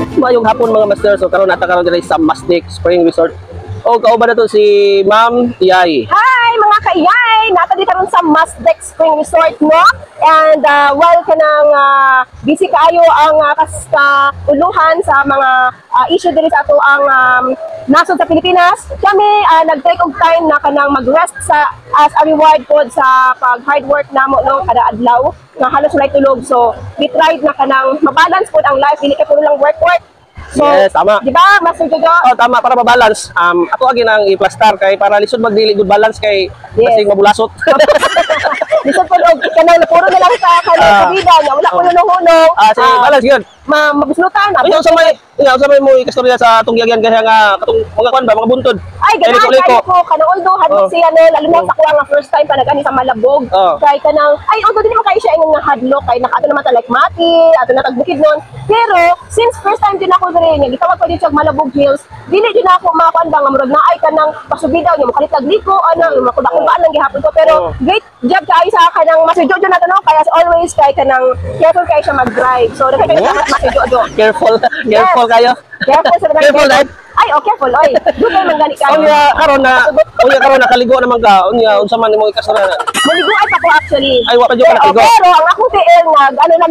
Mayong hapon mga master, so karon diri sa Mastic Spring Resort. O kauban na to si Ma'am Iyay. Hi mga kaiyay! Nata di karon sa Mastic Spring Resort no? And while kanang busy kaayo ang uluhan sa mga issue diri sa ato ang nasod sa Pilipinas, kami nag-take og time na kanang mag-rest sa as a reward pod sa pag-hard work namo no kada adlaw nga halos walay tulog. So we tried na kanang mabalance pod ang life, dili ka puro lang work. So, yes, tama. Di ba, Master Jojo? Oh, tama, para ma-balance. Ako agi nang i-plastar kay para lisod magdili good balance kay basig mabulasot. Lisod po og kanang puro na lang sa kanang vida nya, wala ko hunong-hunong. Sige, balance yun. Mabusnutan. Sa may mo ikastorya sa atong giyagyan kaya nga katong mga kwan ba, mga buntod. Ay, ganahan kayo ko. Kanang although hadlok siya no, lalo na sa kuha nga first time pa nagani sa Malabog. Kay kanang, ay, although dili mo kayo siya ingon nga hadlok, kay nakato naman ta like Mati, ato na tagbukid nun. Pero, since first time din ako diri, nga gitawag ko dito sa Malabog Hills, dili din ako makakuan ba nga murag na ay kanang pasubidaw niya, mukalit tagliko, makudakudaan lang gihapon ko. Pero, great job kayo sa kanang Master Jojo na to no, kaya as always, kay kanang careful kayo siya mag-drive. So, nagkakaroon Master Jojo. Careful kayo. Careful sa Careful, right? Ay, careful, oy. Doon kayo manggani kayo. Unya karon nakaligo naman ka. Unsa man imong ikastorya na. Maligo ay ako actually. Ay, wa pa jud ka nakaligo. Pero ang ako tiil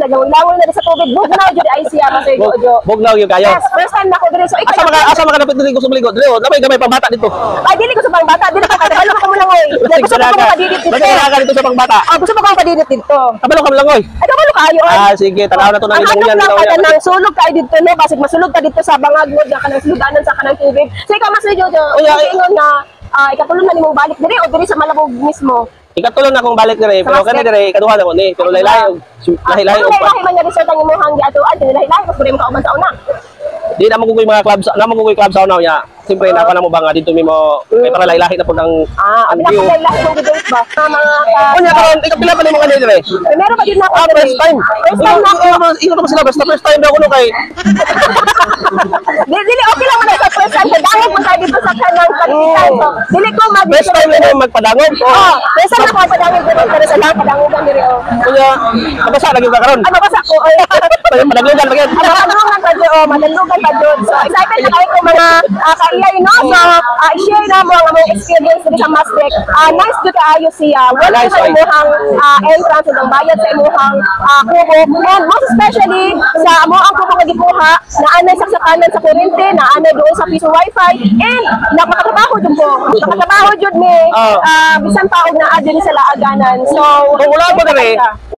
naglangon na sa tubig. Bugnaw jud ay siya Master Jojo. Bugnaw gyud kayo. Yes, first time na ako diri. So asa maka dapat diri gusto maligo. Dili, napay gamay pambata dito. Ay, dili ko sa pangbata, dili ko kada balo ko mo lang oy. Gusto ko padidit dito. Basta dito sa pangbata. Gusto ko padidit dito. Kabalo ka lang oy. Ay, kabalo kayo oy. Sige, tanaw na to nang imong yan. Ang sulog kayo dito no, basig masulog ka dito sa bangag mo na kanang suludanan sa kanang tubig. So ikaw Master Jojo, ingon nga ikatulong na nimong balik diri o diri sa Malabog mismo. Ikatulong na akong balik diri, pero kani diri ikaduha na ko ni, pero lahi-lahi og lahi man nga resort ang imong giatuan, lahi-lahi ko pud mo kauban sa una. Di na mo kuy mga club sa unaw ya. Siyempre na ko na mo ba nga dito mo may para lahi-lahi na pud ang view. Lahi mo dito ba? Mga Unya karon ikapila pa nimo kanina diri. Meron pa din na ako first time. First time na ako. Ino to sila basta first time na kuno kay. Dili okay lang man sa first time dahil mo tayo dito sa kanang kalitan. So dili ko first time na magpadangog. First time na ko magpadangog dito pero sa lang padangogan diri oh. Unya kabasa lagi ka karon. Mabasa ko oy. Padangogan lagi. Madalungan pa jud. So excited na kayo ko mga kaiyay no. So i-share na mo ang among experience dito sa Mastic. Nice jud kaayo siya. Wala sa imong entrance ng bayad sa imong kubo. And most especially sa amo ang kubo nga gibuha na anay saksakanan sa kuryente, na anay doon sa piso wifi, and nakakatrabaho jud ko. Nakakatrabaho jud mi bisan pa og naa diri sa laaganan. So kung wala mo diri